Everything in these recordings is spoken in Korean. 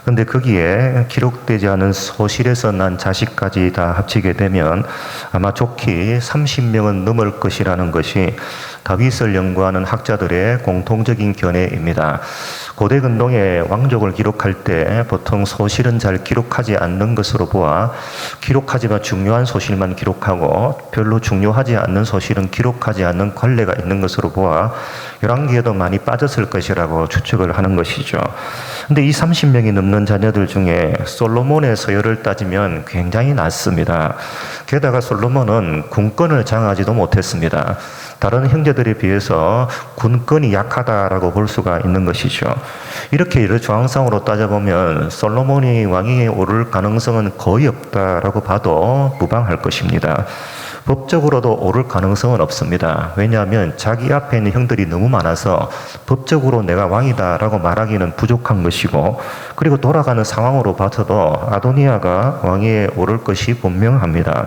근데 거기에 기록되지 않은 소실에서 난 자식까지 다 합치게 되면 아마 좋게 30명은 넘을 것이라는 것이 다윗을 연구하는 학자들의 공통적인 견해입니다. 고대 근동의 왕족을 기록할 때 보통 소실은 잘 기록하지 않는 것으로 보아 기록하지만 중요한 소실만 기록하고 별로 중요하지 않는 소실은 기록하지 않는 관례가 있는 것으로 보아 열왕기에도 많이 빠졌을 것이라고 추측을 하는 것이죠. 근데 이 30명이 넘는 자녀들 중에 솔로몬의 서열을 따지면 굉장히 낮습니다. 게다가 솔로몬은 군권을 장하지도 못했습니다. 다른 형제들에 비해서 군권이 약하다라고 볼 수가 있는 것이죠. 이렇게 조항상으로 따져보면 솔로몬이 왕위에 오를 가능성은 거의 없다라고 봐도 무방할 것입니다. 법적으로도 오를 가능성은 없습니다. 왜냐하면 자기 앞에 있는 형들이 너무 많아서 법적으로 내가 왕이다라고 말하기는 부족한 것이고, 그리고 돌아가는 상황으로 봐서도 아도니아가 왕위에 오를 것이 분명합니다.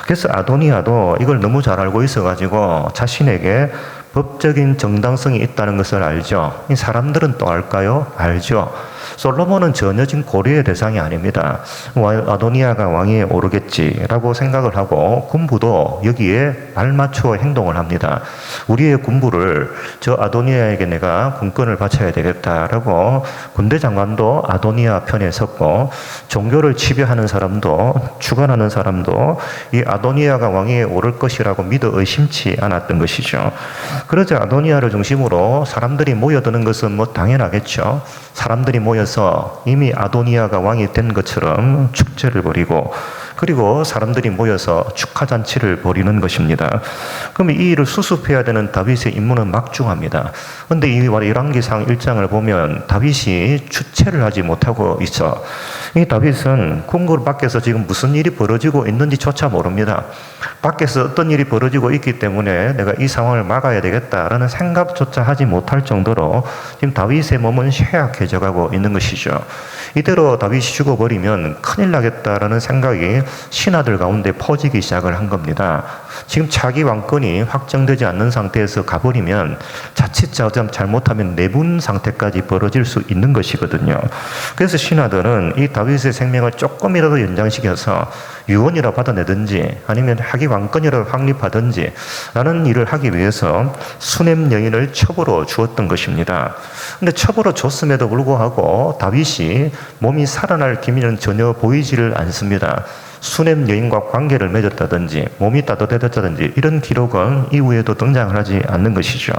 그래서 아도니아도 이걸 너무 잘 알고 있어가지고 자신에게 법적인 정당성이 있다는 것을 알죠. 이 사람들은 또 알까요? 알죠. 솔로몬은 전혀 지금 고려의 대상이 아닙니다. 아도니아가 왕위에 오르겠지라고 생각을 하고 군부도 여기에 발맞추어 행동을 합니다. 우리의 군부를 저 아도니아에게 내가 군권을 바쳐야 되겠다라고 군대 장관도 아도니아 편에 섰고, 종교를 지배하는 사람도 주관하는 사람도 이 아도니아가 왕위에 오를 것이라고 믿어 의심치 않았던 것이죠. 그러자 아도니아를 중심으로 사람들이 모여드는 것은 뭐 당연하겠죠. 사람들이 모여서 이미 아도니아가 왕이 된 것처럼 축제를 벌이고, 그리고 사람들이 모여서 축하잔치를 벌이는 것입니다. 그럼 이 일을 수습해야 되는 다윗의 임무는 막중합니다. 그런데 이 열왕기상 1장을 보면 다윗이 주체를 하지 못하고 있어. 이 다윗은 궁궐 밖에서 지금 무슨 일이 벌어지고 있는지조차 모릅니다. 밖에서 어떤 일이 벌어지고 있기 때문에 내가 이 상황을 막아야 되겠다라는 생각조차 하지 못할 정도로 지금 다윗의 몸은 쇠약해져 가고 있는 것이죠. 이대로 다윗이 죽어버리면 큰일 나겠다라는 생각이 신하들 가운데 퍼지기 시작을 한 겁니다. 지금 차기 왕권이 확정되지 않는 상태에서 가버리면 자칫 잘못하면 내분 상태까지 벌어질 수 있는 것이거든요. 그래서 신하들은 이 다윗의 생명을 조금이라도 연장시켜서 유언이라 받아내든지 아니면 하기 왕권이라도 확립하든지 라는 일을 하기 위해서 수냄 여인을 첩으로 주었던 것입니다. 근데 첩으로 줬음에도 불구하고 다윗이 몸이 살아날 기미는 전혀 보이지를 않습니다. 수냄 여인과 관계를 맺었다든지 몸이 따뜻해졌다든지 이런 기록은 이후에도 등장을 하지 않는 것이죠.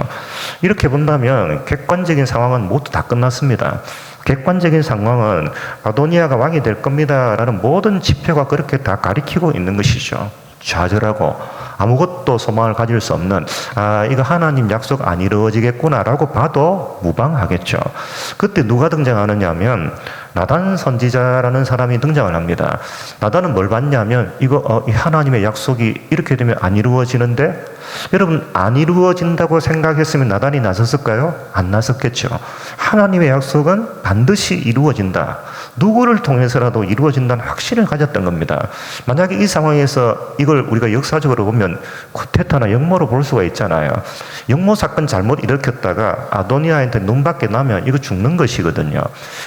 이렇게 본다면 객관적인 상황은 모두 다 끝났습니다. 객관적인 상황은 아도니아가 왕이 될 겁니다 라는 모든 지표가 그렇게 다 가리키고 있는 것이죠. 좌절하고 아무것도 소망을 가질 수 없는, 이거 하나님 약속 안 이루어지겠구나 라고 봐도 무방하겠죠. 그때 누가 등장하느냐 하면 나단 선지자라는 사람이 등장을 합니다. 나단은 뭘 봤냐면 이거 하나님의 약속이 이렇게 되면 안 이루어지는데, 여러분 안 이루어진다고 생각했으면 나단이 나섰을까요? 안 나섰겠죠. 하나님의 약속은 반드시 이루어진다. 누구를 통해서라도 이루어진다는 확신을 가졌던 겁니다. 만약에 이 상황에서 이걸 우리가 역사적으로 보면 쿠데타나 역모로 볼 수가 있잖아요. 역모 사건 잘못 일으켰다가 아도니아한테 눈밖에 나면 이거 죽는 것이거든요.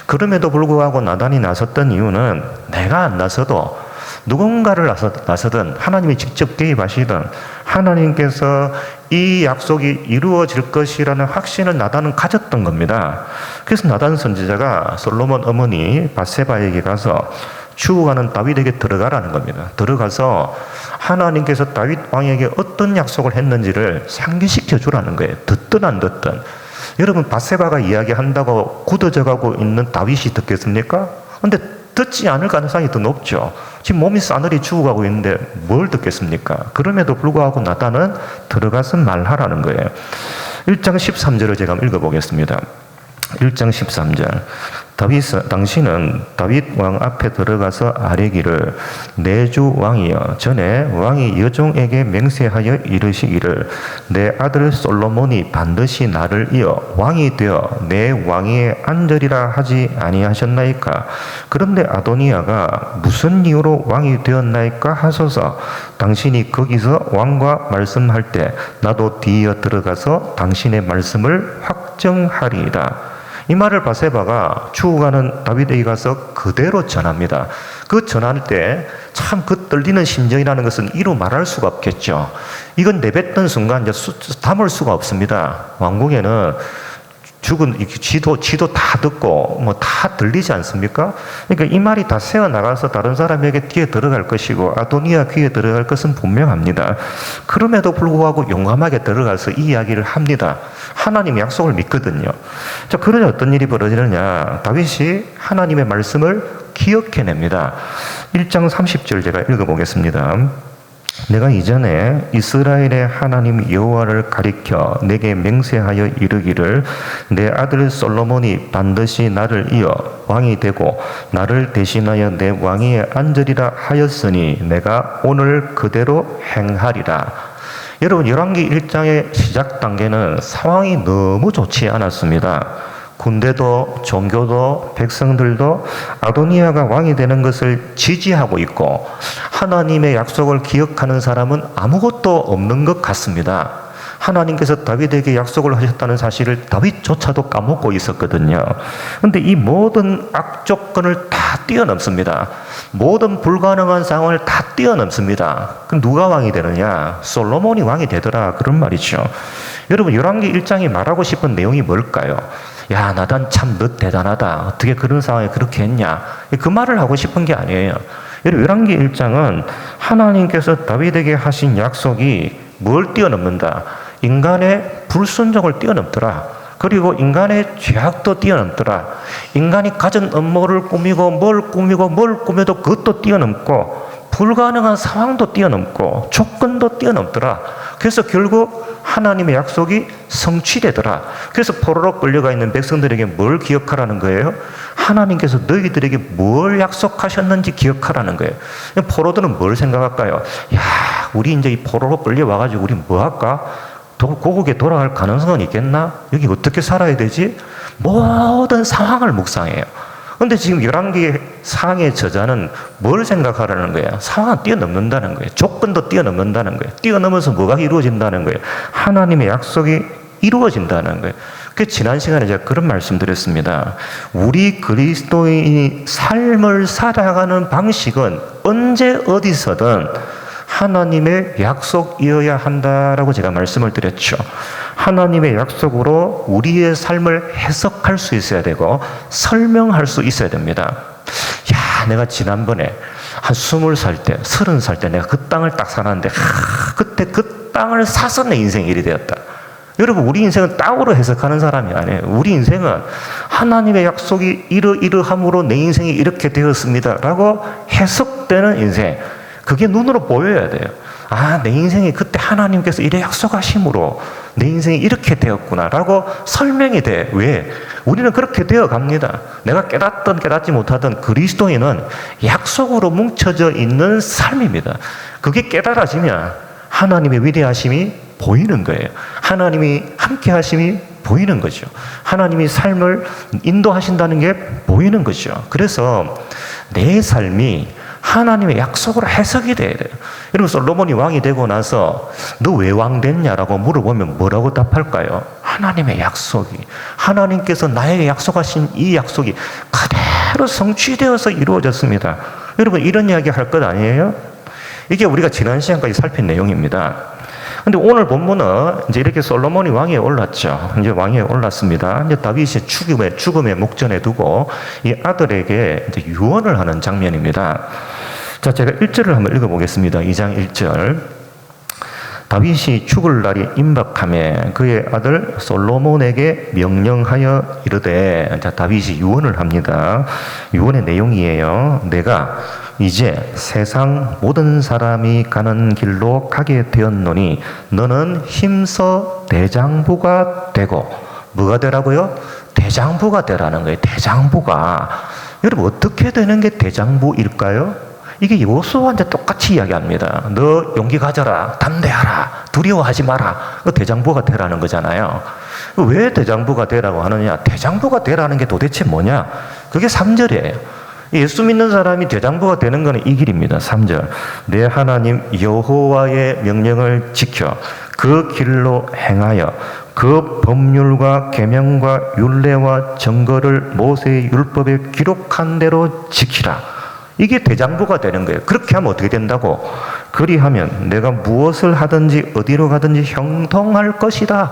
그럼에도 불구하고 나단이 나섰던 이유는 내가 안 나서도 누군가를 나서든 하나님이 직접 개입하시든 하나님께서 이 약속이 이루어질 것이라는 확신을 나단은 가졌던 겁니다. 그래서 나단 선지자가 솔로몬 어머니 밧세바에게 가서 죽어가는 다윗에게 들어가라는 겁니다. 들어가서 하나님께서 다윗 왕에게 어떤 약속을 했는지를 상기시켜 주라는 거예요. 듣든 안 듣든. 여러분 밧세바가 이야기한다고 굳어져 가고 있는 다윗이 듣겠습니까? 근데 듣지 않을 가능성이 더 높죠. 지금 몸이 싸늘히 죽어가고 있는데 뭘 듣겠습니까? 그럼에도 불구하고 나단은 들어가서 말하라는 거예요. 1장 13절을 제가 한번 읽어보겠습니다. 1장 13절. 당신은 다윗 왕 앞에 들어가서 아뢰기를 내 주 왕이여, 전에 왕이 여종에게 맹세하여 이르시기를 내 아들 솔로몬이 반드시 나를 이어 왕이 되어 내 왕위에 앉으리라 하지 아니하셨나이까? 그런데 아도니아가 무슨 이유로 왕이 되었나이까 하소서. 당신이 거기서 왕과 말씀할 때 나도 뒤이어 들어가서 당신의 말씀을 확정하리이다. 이 말을 바세바가 죽어가는 다윗에게 가서 그대로 전합니다. 그 전할 때 참 그 떨리는 심정이라는 것은 이루 말할 수가 없겠죠. 이건 내뱉던 순간 이제 담을 수가 없습니다. 왕궁에는 죽은 지도 다 듣고 뭐 다 들리지 않습니까? 그러니까 이 말이 다 새어 나가서 다른 사람에게 귀에 들어갈 것이고 아도니아 귀에 들어갈 것은 분명합니다. 그럼에도 불구하고 용감하게 들어가서 이 이야기를 합니다. 하나님의 약속을 믿거든요. 자, 그러자 어떤 일이 벌어지느냐? 다윗이 하나님의 말씀을 기억해냅니다. 1장 30절 제가 읽어보겠습니다. 내가 이전에 이스라엘의 하나님 여호와를 가리켜 내게 맹세하여 이르기를 내 아들 솔로몬이 반드시 나를 이어 왕이 되고 나를 대신하여 내 왕위에 앉으리라 하였으니 내가 오늘 그대로 행하리라. 여러분, 열왕기 1장의 시작 단계는 상황이 너무 좋지 않았습니다. 군대도 종교도 백성들도 아도니아가 왕이 되는 것을 지지하고 있고 하나님의 약속을 기억하는 사람은 아무것도 없는 것 같습니다. 하나님께서 다윗에게 약속을 하셨다는 사실을 다윗조차도 까먹고 있었거든요. 그런데 이 모든 악조건을 다 뛰어넘습니다. 모든 불가능한 상황을 다 뛰어넘습니다. 그럼 누가 왕이 되느냐? 솔로몬이 왕이 되더라, 그런 말이죠. 여러분, 열왕기 1장이 말하고 싶은 내용이 뭘까요? 야, 나단 참 너 대단하다. 어떻게 그런 상황에 그렇게 했냐? 그 말을 하고 싶은 게 아니에요. 여러분, 열왕기 1장은 하나님께서 다윗에게 하신 약속이 뭘 뛰어넘는다? 인간의 불순종을 뛰어넘더라. 그리고 인간의 죄악도 뛰어넘더라. 인간이 가진 음모를 꾸미고 뭘 꾸며도 그것도 뛰어넘고 불가능한 상황도 뛰어넘고 조건도 뛰어넘더라. 그래서 결국 하나님의 약속이 성취되더라. 그래서 포로로 끌려가 있는 백성들에게 뭘 기억하라는 거예요? 하나님께서 너희들에게 뭘 약속하셨는지 기억하라는 거예요. 포로들은 뭘 생각할까요? 야, 우리 이제 이 포로로 끌려와가지고 우리 뭐 할까? 고국에 돌아갈 가능성은 있겠나? 여기 어떻게 살아야 되지? 모든 상황을 묵상해요. 근데 지금 열왕기 상의 저자는 뭘 생각하라는 거예요? 상황을 뛰어넘는다는 거예요. 조건도 뛰어넘는다는 거예요. 뛰어넘어서 뭐가 이루어진다는 거예요? 하나님의 약속이 이루어진다는 거예요. 그 지난 시간에 제가 그런 말씀 드렸습니다. 우리 그리스도인이 삶을 살아가는 방식은 언제 어디서든 하나님의 약속이어야 한다라고 제가 말씀을 드렸죠. 하나님의 약속으로 우리의 삶을 해석할 수 있어야 되고 설명할 수 있어야 됩니다. 야, 내가 지난번에 한 20살 때, 30살 때 내가 그 땅을 딱 살았는데 그때 그 땅을 사서 내 인생이 이리 되었다. 여러분, 우리 인생은 땅으로 해석하는 사람이 아니에요. 우리 인생은 하나님의 약속이 이러이러함으로 내 인생이 이렇게 되었습니다 라고 해석되는 인생, 그게 눈으로 보여야 돼요. 아, 내 인생이 그때 하나님께서 이래 약속하심으로 내 인생이 이렇게 되었구나 라고 설명이 돼. 왜? 우리는 그렇게 되어 갑니다. 내가 깨닫든 깨닫지 못하든 그리스도인은 약속으로 뭉쳐져 있는 삶입니다. 그게 깨달아지면 하나님의 위대하심이 보이는 거예요. 하나님이 함께 하심이 보이는 거죠. 하나님이 삶을 인도하신다는 게 보이는 거죠. 그래서 내 삶이 하나님의 약속으로 해석이 돼야 돼요. 여러분, 솔로몬이 왕이 되고 나서 너 왜 왕 됐냐라고 물어보면 뭐라고 답할까요? 하나님의 약속이, 하나님께서 나에게 약속하신 이 약속이 그대로 성취되어서 이루어졌습니다. 여러분, 이런 이야기 할 것 아니에요? 이게 우리가 지난 시간까지 살핀 내용입니다. 근데 오늘 본문은 이제 이렇게 솔로몬이 왕위에 올랐죠. 이제 왕위에 올랐습니다. 이제 다윗이 죽음의 목전에 두고 이 아들에게 이제 유언을 하는 장면입니다. 자, 제가 1절을 한번 읽어보겠습니다. 2장 1절. 다윗이 죽을 날이 임박하매 그의 아들 솔로몬에게 명령하여 이르되, 자, 다윗이 유언을 합니다. 유언의 내용이에요. 내가 이제 세상 모든 사람이 가는 길로 가게 되었노니 너는 힘써 대장부가 되고, 뭐가 되라고요? 대장부가 되라는 거예요. 대장부가. 여러분, 어떻게 되는 게 대장부일까요? 이게 여호수아한테 똑같이 이야기합니다. 너 용기 가져라, 담대하라, 두려워하지 마라. 그 대장부가 되라는 거잖아요. 왜 대장부가 되라고 하느냐? 대장부가 되라는 게 도대체 뭐냐? 그게 3절이에요. 예수 믿는 사람이 대장부가 되는 것은 이 길입니다. 3절. 내 하나님 여호와의 명령을 지켜 그 길로 행하여 그 법률과 계명과 율례와 증거를 모세의 율법에 기록한 대로 지키라. 이게 대장부가 되는 거예요. 그렇게 하면 어떻게 된다고? 그리하면 내가 무엇을 하든지 어디로 가든지 형통할 것이다.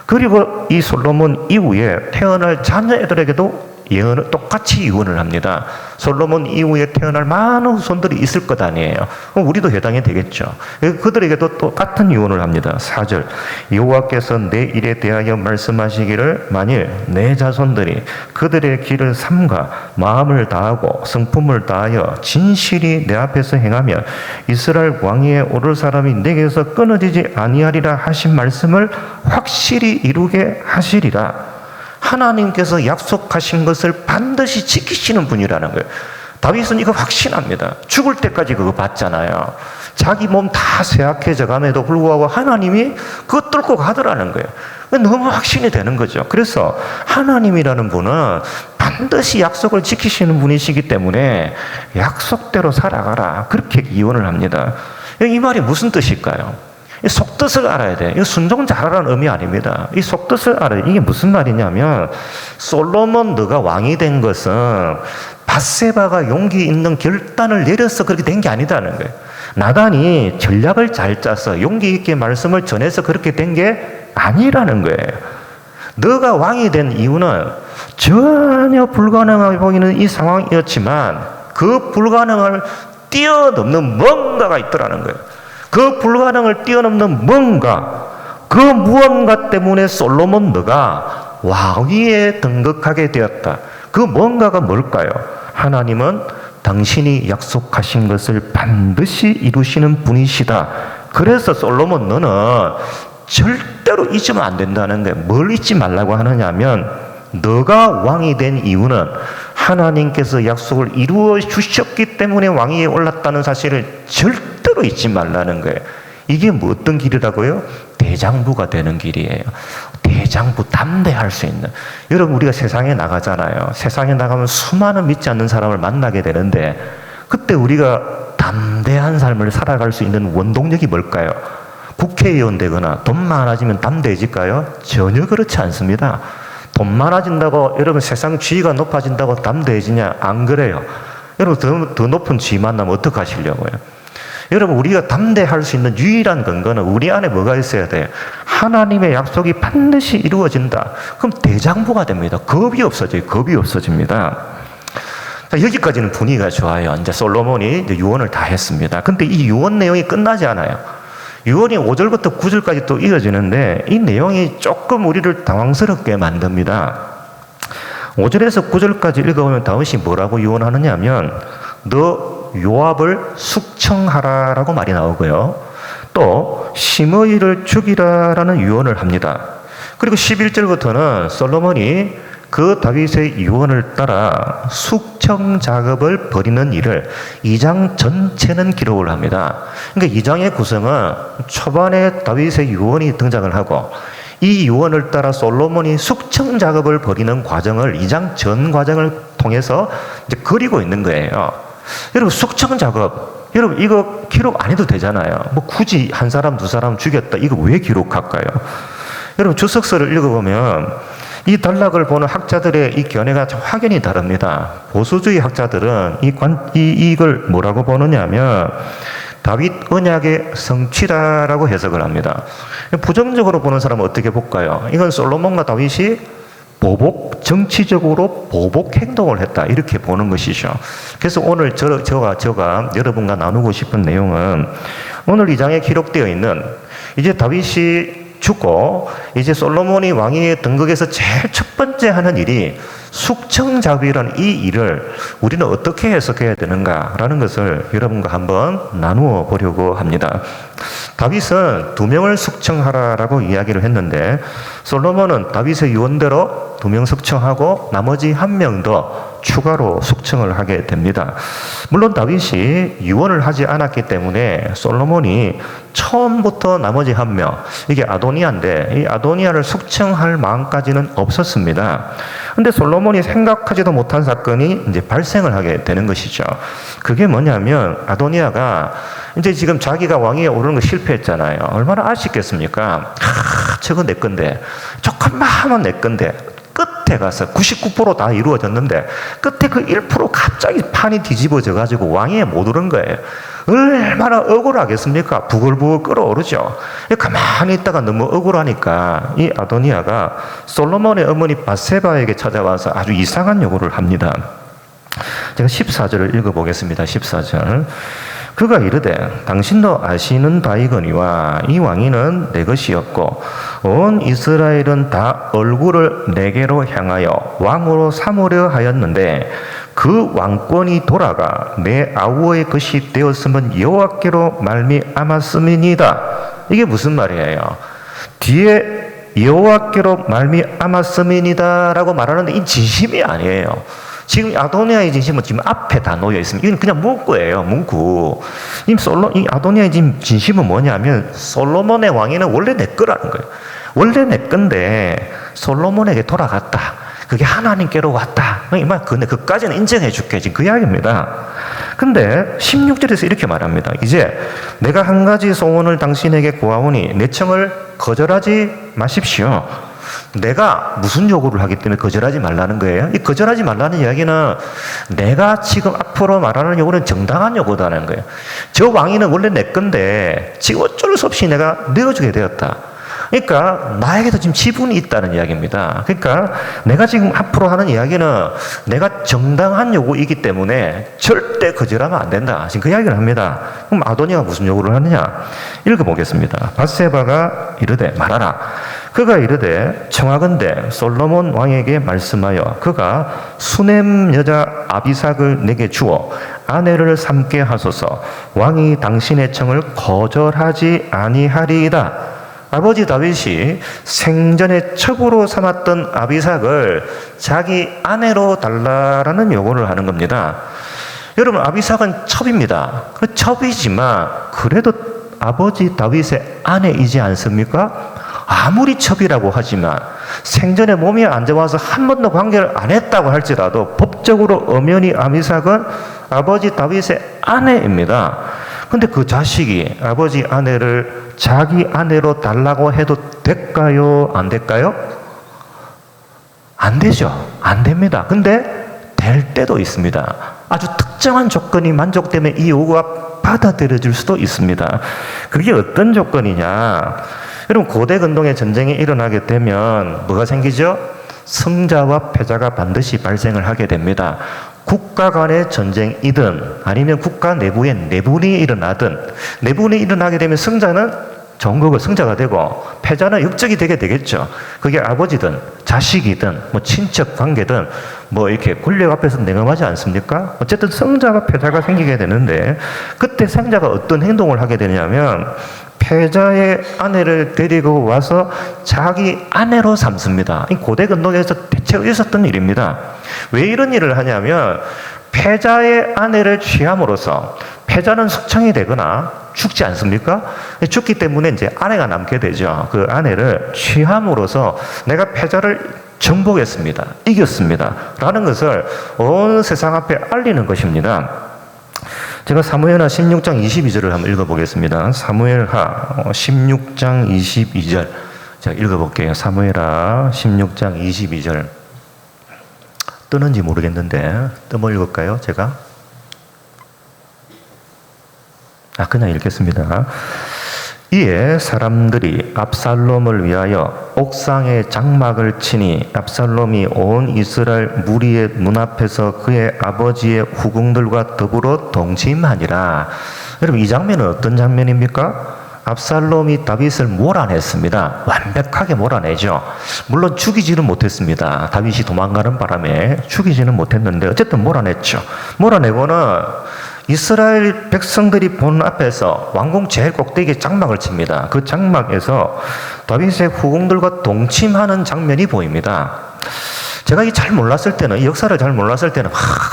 그리고 이 솔로몬 이후에 태어날 자녀들에게도 예언을 똑같이 유언을 합니다. 솔로몬 이후에 태어날 많은 후손들이 있을 것 아니에요. 그럼 우리도 해당이 되겠죠. 그들에게도 똑같은 유언을 합니다. 4절 여호와께서 내 일에 대하여 말씀하시기를 만일 내 자손들이 그들의 길을 삼가 마음을 다하고 성품을 다하여 진실이 내 앞에서 행하면 이스라엘 왕위에 오를 사람이 내게서 끊어지지 아니하리라 하신 말씀을 확실히 이루게 하시리라. 하나님께서 약속하신 것을 반드시 지키시는 분이라는 거예요. 다윗은 이거 확신합니다. 죽을 때까지 그거 봤잖아요. 자기 몸 다 쇠약해져 감에도 불구하고 하나님이 그거 뚫고 가더라는 거예요. 너무 확신이 되는 거죠. 그래서 하나님이라는 분은 반드시 약속을 지키시는 분이시기 때문에 약속대로 살아가라. 그렇게 이언을 합니다. 이 말이 무슨 뜻일까요? 이 속뜻을 알아야 돼. 이거 순종 잘하라는 의미 아닙니다. 이 속뜻을 알아야 돼. 이게 무슨 말이냐면 솔로몬 너가 왕이 된 것은 밧세바가 용기 있는 결단을 내려서 그렇게 된 게 아니다는 거예요. 나단이 전략을 잘 짜서 용기 있게 말씀을 전해서 그렇게 된 게 아니라는 거예요. 너가 왕이 된 이유는 전혀 불가능하게 보이는 이 상황이었지만 그 불가능을 뛰어넘는 뭔가가 있더라는 거예요. 그 불가능을 뛰어넘는 뭔가, 그 무언가 때문에 솔로몬 너가 왕위에 등극하게 되었다. 그 뭔가가 뭘까요? 하나님은 당신이 약속하신 것을 반드시 이루시는 분이시다. 그래서 솔로몬 너는 절대로 잊으면 안 된다는 거예요. 뭘 잊지 말라고 하느냐면 너가 왕이 된 이유는 하나님께서 약속을 이루어 주셨기 때문에 왕위에 올랐다는 사실을 절대로 잊지 말라는 거예요. 이게 뭐 어떤 길이라고요? 대장부가 되는 길이에요. 대장부, 담대할 수 있는. 여러분 우리가 세상에 나가잖아요. 세상에 나가면 수많은 믿지 않는 사람을 만나게 되는데 그때 우리가 담대한 삶을 살아갈 수 있는 원동력이 뭘까요? 국회의원 되거나 돈 많아지면 담대해질까요? 전혀 그렇지 않습니다. 돈 많아진다고 여러분 세상 지위가 높아진다고 담대해지냐? 안 그래요. 여러분 더 높은 지위 만나면 어떡하시려고요? 여러분 우리가 담대할 수 있는 유일한 근거는 우리 안에 뭐가 있어야 돼요? 하나님의 약속이 반드시 이루어진다. 그럼 대장부가 됩니다. 겁이 없어져요. 겁이 없어집니다. 자, 여기까지는 분위기가 좋아요. 이제 솔로몬이 이제 유언을 다 했습니다. 근데 이 유언 내용이 끝나지 않아요. 유언이 5절부터 9절까지 또 이어지는데 이 내용이 조금 우리를 당황스럽게 만듭니다. 5절에서 9절까지 읽어보면 다윗이 뭐라고 유언하느냐 하면 너 요압을 숙청하라라고 말이 나오고요. 또 시므이를 죽이라라는 유언을 합니다. 그리고 11절부터는 솔로몬이 그 다윗의 유언을 따라 숙청 작업을 벌이는 일을 2장 전체는 기록을 합니다. 그러니까 2장의 구성은 초반에 다윗의 유언이 등장을 하고 이 유언을 따라 솔로몬이 숙청 작업을 벌이는 과정을 2장 전 과정을 통해서 이제 그리고 있는 거예요. 여러분 숙청 작업, 여러분 이거 기록 안 해도 되잖아요. 뭐 굳이 한 사람 두 사람 죽였다 이거 왜 기록할까요? 여러분 주석서를 읽어보면 이 단락을 보는 학자들의 이 견해가 확연히 다릅니다. 보수주의 학자들은 이걸 뭐라고 보느냐면 다윗 언약의 성취라라고 해석을 합니다. 부정적으로 보는 사람은 어떻게 볼까요? 이건 솔로몬과 다윗이 정치적으로 보복 행동을 했다 이렇게 보는 것이죠. 그래서 오늘 제가 여러분과 나누고 싶은 내용은 오늘 2장에 기록되어 있는 이제 다윗이 죽고 이제 솔로몬이 왕위에 등극해서 제일 첫 번째 하는 일이 숙청작업이라는 이 일을 우리는 어떻게 해석해야 되는가라는 것을 여러분과 한번 나누어 보려고 합니다. 다윗은 2명을 숙청하라라고 이야기를 했는데 솔로몬은 다윗의 유언대로 2명 숙청하고 나머지 1명 더 추가로 숙청을 하게 됩니다. 물론 다윗이 유언을 하지 않았기 때문에 솔로몬이 처음부터 나머지 1명, 이게 아도니아인데 이 아도니아를 숙청할 마음까지는 없었습니다. 근데 솔로몬이 생각하지도 못한 사건이 이제 발생을 하게 되는 것이죠. 그게 뭐냐면 아도니아가 이제 지금 자기가 왕위에 오르는 거 실패했잖아요. 얼마나 아쉽겠습니까? 저거 내 건데, 조금만 하면 내 건데. 끝에 가서 99% 다 이루어졌는데 끝에 그 1% 갑자기 판이 뒤집어져 가지고 왕위에 못 오른 거예요. 얼마나 억울하겠습니까? 부글부글 끓어오르죠. 가만히 있다가 너무 억울하니까 이 아도니아가 솔로몬의 어머니 바세바에게 찾아와서 아주 이상한 요구를 합니다. 제가 14절을 읽어보겠습니다. 14절. 그가 이르되 당신도 아시는 바이거니와 이 왕위는 내 것이었고 온 이스라엘은 다 얼굴을 내게로 향하여 왕으로 삼으려 하였는데 그 왕권이 돌아가 내 아우의 것이 되었으면 여호와께로 말미암았음이니이다. 이게 무슨 말이에요? 뒤에 여호와께로 말미암았음이니다라고 말하는데 이 진심이 아니에요. 지금 아도니아의 진심은 지금 앞에 다 놓여 있습니다. 이건 그냥 문구예요, 문구. 이 아도니아의 진심은 뭐냐면 솔로몬의 왕위는 원래 내 거라는 거예요. 원래 내 건데 솔로몬에게 돌아갔다. 그게 하나님께로 왔다. 근데 그까지는 인정해 줄게. 지금 그 이야기입니다. 근데 16절에서 이렇게 말합니다. 이제 내가 한 가지 소원을 당신에게 구하오니 내 청을 거절하지 마십시오. 내가 무슨 요구를 하기 때문에 거절하지 말라는 거예요? 이 거절하지 말라는 이야기는 내가 지금 앞으로 말하는 요구는 정당한 요구다는 거예요. 저 왕위는 원래 내 건데 지금 어쩔 수 없이 내가 내어주게 되었다. 그러니까 나에게도 지금 지분이 있다는 이야기입니다. 그러니까 내가 지금 앞으로 하는 이야기는 내가 정당한 요구이기 때문에 절대 거절하면 안 된다. 지금 그 이야기를 합니다. 그럼 아도니아가 무슨 요구를 하느냐? 읽어보겠습니다. 밧세바가 이르되 말하라. 그가 이르되 청하건대 솔로몬 왕에게 말씀하여 그가 수넴 여자 아비삭을 내게 주어 아내를 삼게 하소서. 왕이 당신의 청을 거절하지 아니하리이다. 아버지 다윗이 생전에 첩으로 삼았던 아비삭을 자기 아내로 달라라는 요구를 하는 겁니다. 여러분, 아비삭은 첩입니다. 그 첩이지만 그래도 아버지 다윗의 아내이지 않습니까? 아무리 첩이라고 하지만 생전에 몸이 안 좋아서 한 번도 관계를 안 했다고 할지라도 법적으로 엄연히 아비삭은 아버지 다윗의 아내입니다. 근데 그 자식이 아버지 아내를 자기 아내로 달라고 해도 될까요? 안 될까요? 안 되죠. 안 됩니다. 근데 될 때도 있습니다. 아주 특정한 조건이 만족되면 이 요구가 받아들여질 수도 있습니다. 그게 어떤 조건이냐? 여러분, 고대 근동의 전쟁이 일어나게 되면 뭐가 생기죠? 승자와 패자가 반드시 발생을 하게 됩니다. 국가 간의 전쟁이든 아니면 국가 내부에 내분이 일어나든 내분이 일어나게 되면 승자는 전국의 승자가 되고 패자는 역적이 되게 되겠죠. 그게 아버지든 자식이든 뭐 친척 관계든 뭐 이렇게 권력 앞에서 냉엄하지 않습니까? 어쨌든 승자가 패자가 생기게 되는데 그때 승자가 어떤 행동을 하게 되냐면 패자의 아내를 데리고 와서 자기 아내로 삼습니다. 이 고대 근동에서 대체 있었던 일입니다. 왜 이런 일을 하냐면 패자의 아내를 취함으로써 패자는 숙청이 되거나 죽지 않습니까? 죽기 때문에 이제 아내가 남게 되죠. 그 아내를 취함으로써 내가 패자를 정복했습니다. 이겼습니다. 라는 것을 온 세상 앞에 알리는 것입니다. 제가 사무엘하 16장 22절을 한번 읽어보겠습니다. 사무엘하 16장 22절. 제가 읽어볼게요. 사무엘하 16장 22절. 뜨는지 모르겠는데 뜨면 읽을까요? 제가? 그냥 읽겠습니다. 이에 사람들이 압살롬을 위하여 옥상에 장막을 치니 압살롬이 온 이스라엘 무리의 눈앞에서 그의 아버지의 후궁들과 더불어 동침하니라. 여러분, 이 장면은 어떤 장면입니까? 압살롬이 다윗을 몰아냈습니다. 완벽하게 몰아내죠. 물론 죽이지는 못했습니다. 다윗이 도망가는 바람에 죽이지는 못했는데 어쨌든 몰아냈죠. 몰아내고는 이스라엘 백성들이 보는 앞에서 왕궁 제일 꼭대기에 장막을 칩니다. 그 장막에서 다윗의 후궁들과 동침하는 장면이 보입니다. 제가 이 잘 몰랐을 때는, 이 역사를 잘 몰랐을 때는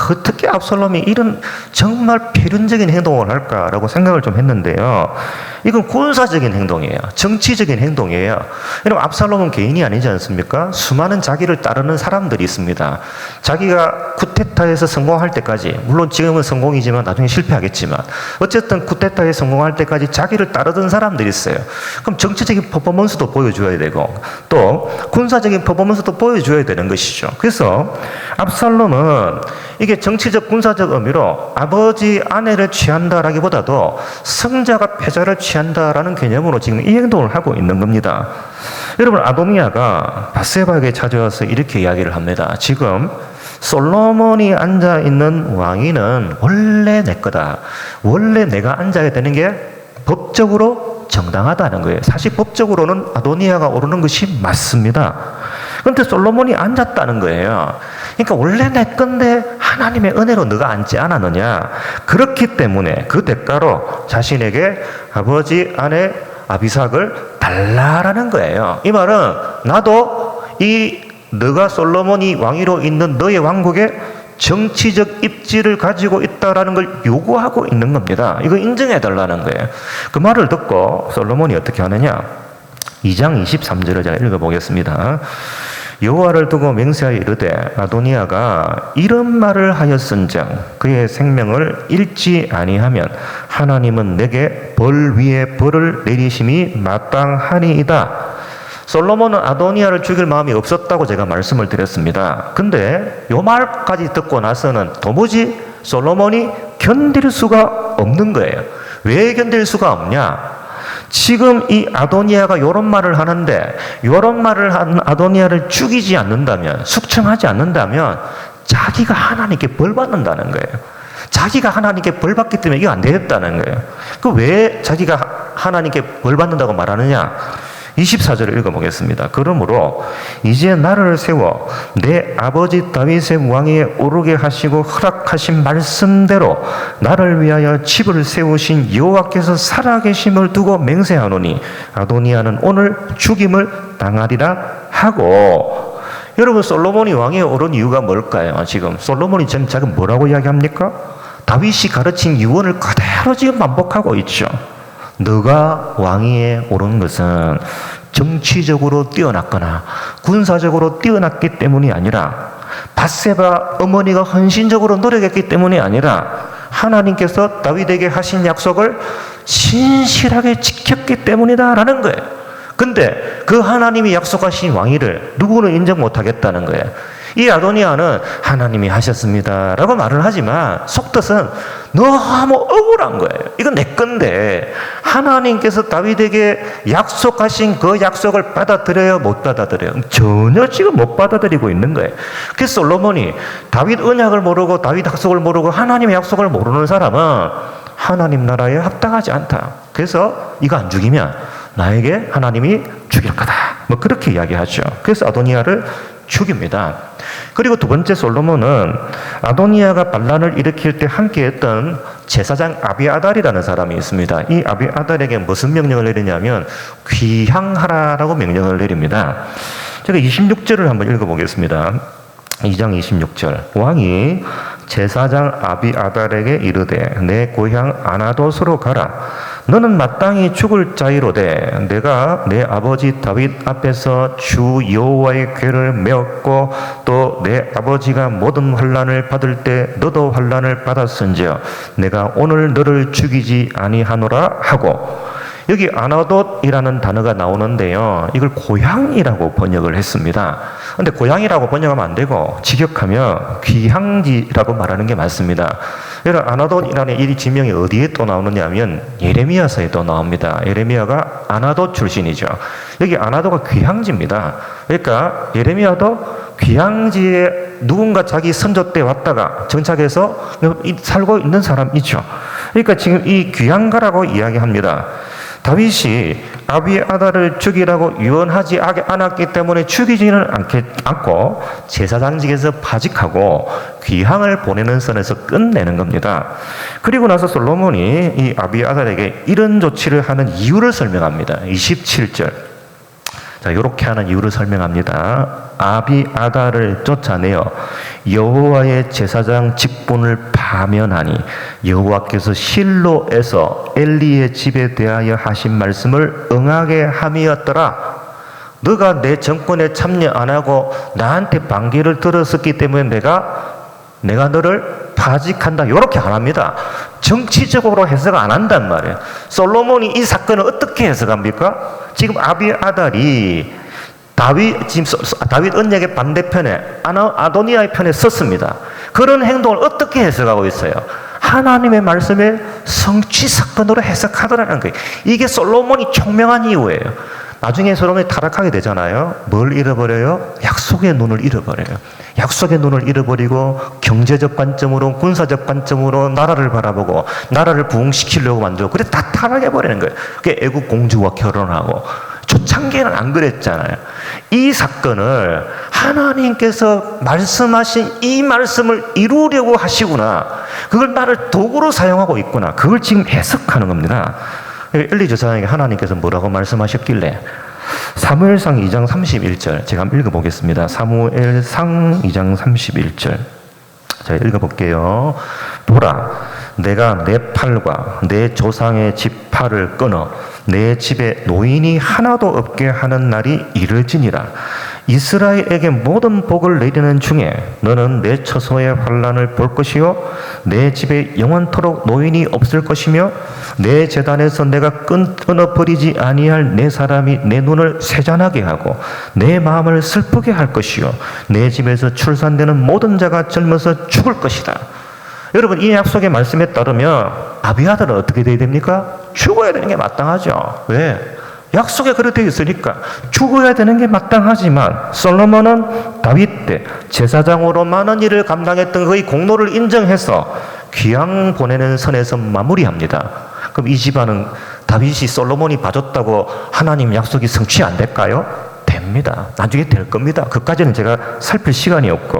어떻게 압살롬이 이런 정말 필연적인 행동을 할까라고 생각을 좀 했는데요. 이건 군사적인 행동이에요. 정치적인 행동이에요. 여러분, 압살롬은 개인이 아니지 않습니까? 수많은 자기를 따르는 사람들이 있습니다. 자기가 쿠데타에서 성공할 때까지, 물론 지금은 성공이지만 나중에 실패하겠지만 어쨌든 쿠데타에 성공할 때까지 자기를 따르던 사람들이 있어요. 그럼 정치적인 퍼포먼스도 보여줘야 되고 또 군사적인 퍼포먼스도 보여줘야 되는 것이죠. 그래서 압살롬은 이게 정치적 군사적 의미로 아버지 아내를 취한다라기보다도 성자가 패자를 취한다라는 개념으로 지금 이 행동을 하고 있는 겁니다. 여러분, 아도니아가 밧세바에게 찾아와서 이렇게 이야기를 합니다. 지금 솔로몬이 앉아있는 왕위는 원래 내 거다. 원래 내가 앉아야 되는 게 법적으로 정당하다는 거예요. 사실 법적으로는 아도니아가 오르는 것이 맞습니다. 그런데 솔로몬이 앉았다는 거예요. 그러니까 원래 내 건데 하나님의 은혜로 너가 앉지 않았느냐. 그렇기 때문에 그 대가로 자신에게 아버지 아내 아비삭을 달라라는 거예요. 이 말은 나도 너가 솔로몬이 왕위로 있는 너의 왕국에 정치적 입지를 가지고 있다라는 걸 요구하고 있는 겁니다. 이거 인정해 달라는 거예요. 그 말을 듣고 솔로몬이 어떻게 하느냐? 2장 23절을 제가 읽어보겠습니다. 여호와를 두고 맹세하여 이르되 아도니아가 이런 말을 하였은즉 그의 생명을 잃지 아니하면 하나님은 내게 벌 위에 벌을 내리심이 마땅하니이다. 솔로몬은 아도니아를 죽일 마음이 없었다고 제가 말씀을 드렸습니다. 근데 요 말까지 듣고 나서는 도무지 솔로몬이 견딜 수가 없는 거예요. 왜 견딜 수가 없냐? 지금 이 아도니아가 요런 말을 하는데 요런 말을 한 아도니아를 죽이지 않는다면, 숙청하지 않는다면 자기가 하나님께 벌 받는다는 거예요. 자기가 하나님께 벌 받기 때문에 이거 안 되겠다는 거예요. 그 왜 자기가 하나님께 벌 받는다고 말하느냐? 24절을 읽어보겠습니다. 그러므로 이제 나를 세워 내 아버지 다윗의 왕위에 오르게 하시고 허락하신 말씀대로 나를 위하여 집을 세우신 여호와께서 살아계심을 두고 맹세하노니 아도니아는 오늘 죽임을 당하리라 하고. 여러분, 솔로몬이 왕위에 오른 이유가 뭘까요? 지금 솔로몬이 지금 자기 뭐라고 이야기합니까? 다윗이 가르친 유언을 그대로 지금 반복하고 있죠. 너가 왕위에 오른 것은 정치적으로 뛰어났거나 군사적으로 뛰어났기 때문이 아니라 밧세바 어머니가 헌신적으로 노력했기 때문이 아니라 하나님께서 다윗에게 하신 약속을 신실하게 지켰기 때문이다라는 거예요. 근데 그 하나님이 약속하신 왕위를 누구는 인정 못하겠다는 거예요. 이 아도니아는 하나님이 하셨습니다 라고 말을 하지만 속뜻은 너무 억울한 거예요. 이건 내 건데 하나님께서 다윗에게 약속하신 그 약속을 받아들여요, 못 받아들여요? 전혀 지금 못 받아들이고 있는 거예요. 그래서 솔로몬이 다윗 언약을 모르고 다윗 약속을 모르고 하나님의 약속을 모르는 사람은 하나님 나라에 합당하지 않다. 그래서 이거 안 죽이면 나에게 하나님이 죽일 거다. 뭐 그렇게 이야기하죠. 그래서 아도니아를 죽입니다. 그리고 두 번째, 솔로몬은 아도니아가 반란을 일으킬 때 함께했던 제사장 아비아달이라는 사람이 있습니다. 이 아비아달에게 무슨 명령을 내리냐면 귀향하라라고 명령을 내립니다. 제가 26절을 한번 읽어보겠습니다. 2장 26절. 왕이 제사장 아비아달에게 이르되 내 고향 아나돗으로 가라. 너는 마땅히 죽을 자이로되 내가 내 아버지 다윗 앞에서 주 여호와의 궤를 메었고 또 내 아버지가 모든 환난을 받을 때 너도 환난을 받았은지어 내가 오늘 너를 죽이지 아니하노라 하고. 여기 아나돗이라는 단어가 나오는데요, 이걸 고향이라고 번역을 했습니다. 근데 고향이라고 번역하면 안 되고 직역하면 귀향지라고 말하는 게 맞습니다. 여러분, 아나돗이라는 이 지명이 어디에 또 나오느냐 하면 예레미야서에 또 나옵니다. 예레미야가 아나돗 출신이죠. 여기 아나돗가 귀향지입니다. 그러니까 예레미야도 귀향지에 누군가 자기 선조 때 왔다가 정착해서 살고 있는 사람이죠. 그러니까 지금 이 귀향가라고 이야기합니다. 다윗이 아비아달을 죽이라고 유언하지 않았기 때문에 죽이지는 않고 제사장직에서 파직하고 귀향을 보내는 선에서 끝내는 겁니다. 그리고 나서 솔로몬이 이 아비아달에게 이런 조치를 하는 이유를 설명합니다. 27절. 자, 자, 이렇게 하는 이유를 설명합니다. 아비아달을 쫓아내어 여호와의 제사장 직분을 파면하니 여호와께서 실로에서 엘리의 집에 대하여 하신 말씀을 응하게 함이었더라. 너가 내 정권에 참여 안 하고 나한테 반기를 들었었기 때문에 내가 너를 파직한다. 이렇게 안 합니다. 정치적으로 해석 안 한단 말이에요. 솔로몬이 이 사건을 어떻게 해석합니까? 지금 아비아달이 다윗 언약의 반대편에 아도니아의 편에 섰습니다. 그런 행동을 어떻게 해석하고 있어요? 하나님의 말씀의 성취 사건으로 해석하더라는 거예요. 이게 솔로몬이 총명한 이유예요. 나중에 솔로몬이 타락하게 되잖아요. 뭘 잃어버려요? 약속의 눈을 잃어버려요. 약속의 눈을 잃어버리고 경제적 관점으로, 군사적 관점으로 나라를 바라보고 나라를 부흥시키려고 만들고, 그래 다 타락해버리는 거예요. 그게 애국 공주와 결혼하고. 초창기에는 안 그랬잖아요. 이 사건을 하나님께서 말씀하신 이 말씀을 이루려고 하시구나, 그걸 나를 도구로 사용하고 있구나, 그걸 지금 해석하는 겁니다. 엘리 제사장에게 하나님께서 뭐라고 말씀하셨길래, 사무엘상 2장 31절 제가 한번 읽어보겠습니다. 사무엘상 2장 31절 제가 읽어볼게요. 보라, 내가 내 팔과 내 조상의 집 팔을 끊어 내 집에 노인이 하나도 없게 하는 날이 이르지니라. 이스라엘에게 모든 복을 내리는 중에 너는 내 처소의 환난을 볼 것이요 내 집에 영원토록 노인이 없을 것이며 내 제단에서 내가 끊어버리지 아니할 내 사람이 내 눈을 세잔하게 하고 내 마음을 슬프게 할 것이요 내 집에서 출산되는 모든 자가 젊어서 죽을 것이다. 여러분, 이 약속의 말씀에 따르면 아비아달은 어떻게 돼야 됩니까? 죽어야 되는 게 마땅하죠. 왜? 약속에 그렇게 되어 있으니까 죽어야 되는 게 마땅하지만, 솔로몬은 다윗 때 제사장으로 많은 일을 감당했던 그의 공로를 인정해서 귀양 보내는 선에서 마무리합니다. 그럼 이 집안은 다윗이 솔로몬이 봐줬다고 하나님 약속이 성취 안 될까요? 됩니다. 나중에 될 겁니다. 그까지는 제가 살필 시간이 없고.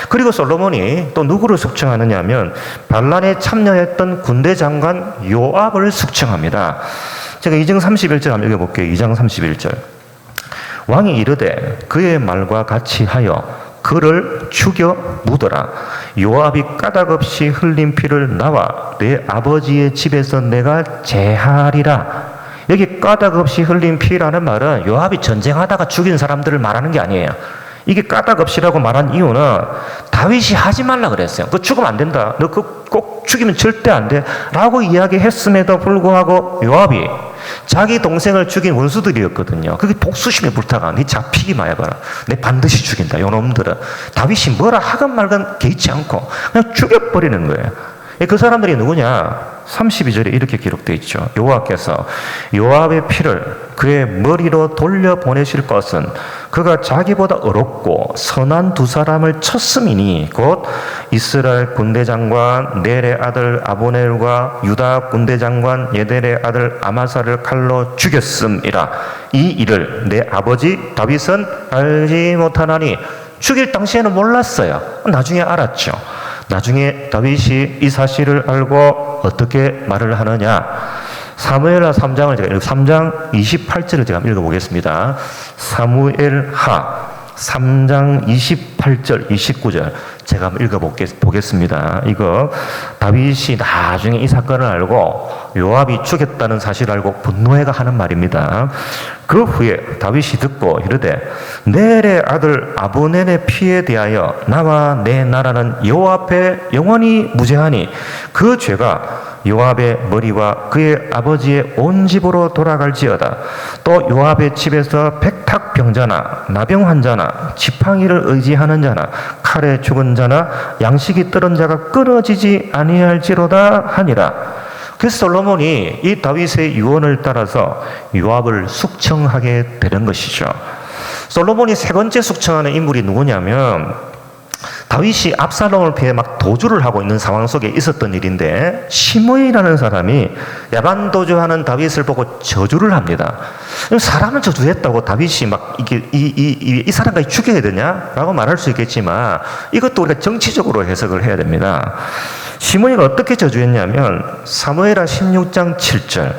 그리고 솔로몬이 또 누구를 숙청하느냐 하면 반란에 참여했던 군대 장관 요압을 숙청합니다. 제가 2장 31절 한번 읽어볼게요. 2장 31절. 왕이 이르되 그의 말과 같이 하여 그를 죽여 묻어라. 요압이 까닭 없이 흘린 피를 나와 내 아버지의 집에서 내가 제하리라. 여기 까닭 없이 흘린 피라는 말은 요압이 전쟁하다가 죽인 사람들을 말하는 게 아니에요. 이게 까닭 없이라고 말한 이유는 다윗이 하지 말라 그랬어요. 그거 죽으면 안 된다. 너 그거 꼭 죽이면 절대 안 돼. 라고 이야기했음에도 불구하고 요압이 자기 동생을 죽인 원수들이었거든요. 그게 복수심에 불타가 네 잡히기만 해봐라. 내 반드시 죽인다. 요놈들은. 다윗이 뭐라 하건 말건 개의치 않고 그냥 죽여버리는 거예요. 그 사람들이 누구냐? 32절에 이렇게 기록되어 있죠. 여호와께서 요압의 피를 그의 머리로 돌려보내실 것은 그가 자기보다 어렵고 선한 두 사람을 쳤음이니 곧 이스라엘 군대장관 넬의 아들 아보넬과 유다 군대장관 예델의 아들 아마사를 칼로 죽였음이라. 이 일을 내 아버지 다윗은 알지 못하나니. 죽일 당시에는 몰랐어요. 나중에 알았죠. 나중에 다윗이 이 사실을 알고 어떻게 말을 하느냐. 사무엘하 3장을 제가 3장 28절을 제가 읽어보겠습니다. 사무엘하 3장 28절 29절 제가 한번 읽어보겠습니다. 이거 다윗이 나중에 이 사건을 알고 요압이 죽였다는 사실을 알고 분노해가 하는 말입니다. 그 후에 다윗이 듣고 이르되 넬의 아들 아브넬의 피에 대하여 나와 내 나라는 여호와 앞에 영원히 무죄하니 그 죄가 요압의 머리와 그의 아버지의 온 집으로 돌아갈지어다. 또 요압의 집에서 백탁병자나 나병 환자나 지팡이를 의지하는 자나 칼에 죽은 자나 양식이 떨은 자가 끊어지지 아니할지로다 하니라. 그래서 솔로몬이 이 다윗의 유언을 따라서 요압을 숙청하게 되는 것이죠. 솔로몬이 세 번째 숙청하는 인물이 누구냐면 다윗이 압살롬을 피해 막 도주를 하고 있는 상황 속에 있었던 일인데 시므이라는 사람이 야반 도주하는 다윗을 보고 저주를 합니다. 사람을 저주했다고 다윗이 막 이 사람까지 죽여야 되냐라고 말할 수 있겠지만 이것도 우리가 정치적으로 해석을 해야 됩니다. 시므이가 어떻게 저주했냐면 사무엘하 16장 7절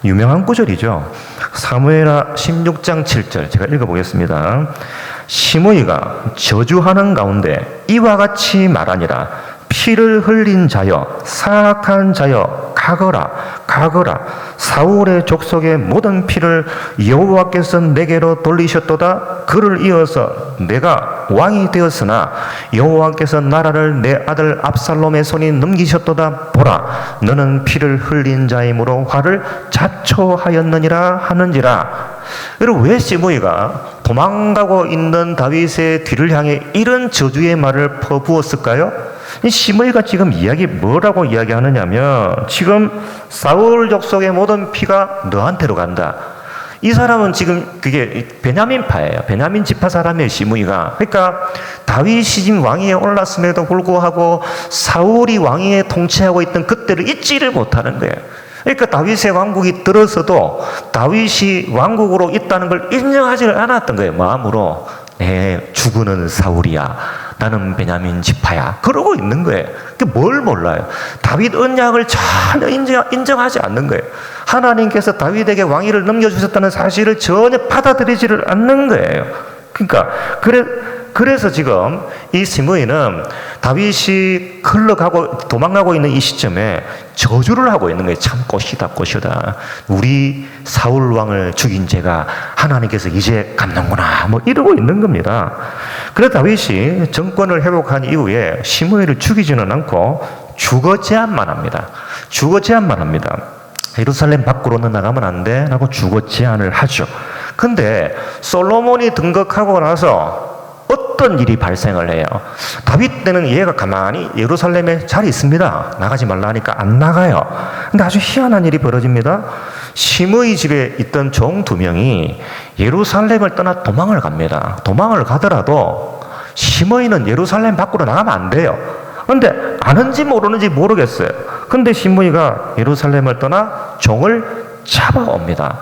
유명한 구절이죠. 사무엘하 16장 7절 제가 읽어보겠습니다. 시므이가 저주하는 가운데 이와 같이 말하니라. 피를 흘린 자여 사악한 자여 가거라 가거라. 사울의 족속의 모든 피를 여호와께서 내게로 돌리셨도다. 그를 이어서 내가 왕이 되었으나 여호와께서 나라를 내 아들 압살롬의 손에 넘기셨도다. 보라, 너는 피를 흘린 자이므로 화를 자초하였느니라 하는지라. 여러분, 왜 시므이가 도망가고 있는 다윗의 뒤를 향해 이런 저주의 말을 퍼부었을까요? 이 시므이가 지금 뭐라고 이야기하느냐면, 지금 사울 족속의 모든 피가 너한테로 간다. 이 사람은 지금 그게 베냐민파예요. 베냐민 지파 사람이에요, 시므이가. 그러니까 다윗이 지금 왕위에 올랐음에도 불구하고 사울이 왕위에 통치하고 있던 그때를 잊지를 못하는 거예요. 그러니까 다윗의 왕국이 들어서도 다윗이 왕국으로 있다는 걸 인정하지 않았던 거예요, 마음으로. 내 죽으는 사울이야. 나는 베냐민 지파야. 그러고 있는 거예요. 뭘 몰라요? 다윗 언약을 전혀 인정하지 않는 거예요. 하나님께서 다윗에게 왕위를 넘겨주셨다는 사실을 전혀 받아들이지를 않는 거예요. 그러니까 그래서 지금 이 시므이는 다윗이 흘러가고 도망가고 있는 이 시점에 저주를 하고 있는 거예요. 참 꽃이다 꽃이다. 우리 사울 왕을 죽인 죄가 하나님께서 이제 갚는구나. 이러고 있는 겁니다. 그래서 다윗이 정권을 회복한 이후에 시므이를 죽이지는 않고 주거 제한만 합니다. 주거 제한만 합니다. 예루살렘 밖으로는 나가면 안 돼 라고 주거 제한을 하죠. 근데 솔로몬이 등극하고 나서 어떤 일이 발생을 해요? 다윗 때는 얘가 가만히 예루살렘에 잘 있습니다. 나가지 말라 하니까 안 나가요. 근데 아주 희한한 일이 벌어집니다. 시므이 집에 있던 종 2명이 예루살렘을 떠나 도망을 갑니다. 도망을 가더라도 시므이는 예루살렘 밖으로 나가면 안 돼요. 근데 아는지 모르는지 모르겠어요. 근데 시므이가 예루살렘을 떠나 종을 잡아옵니다.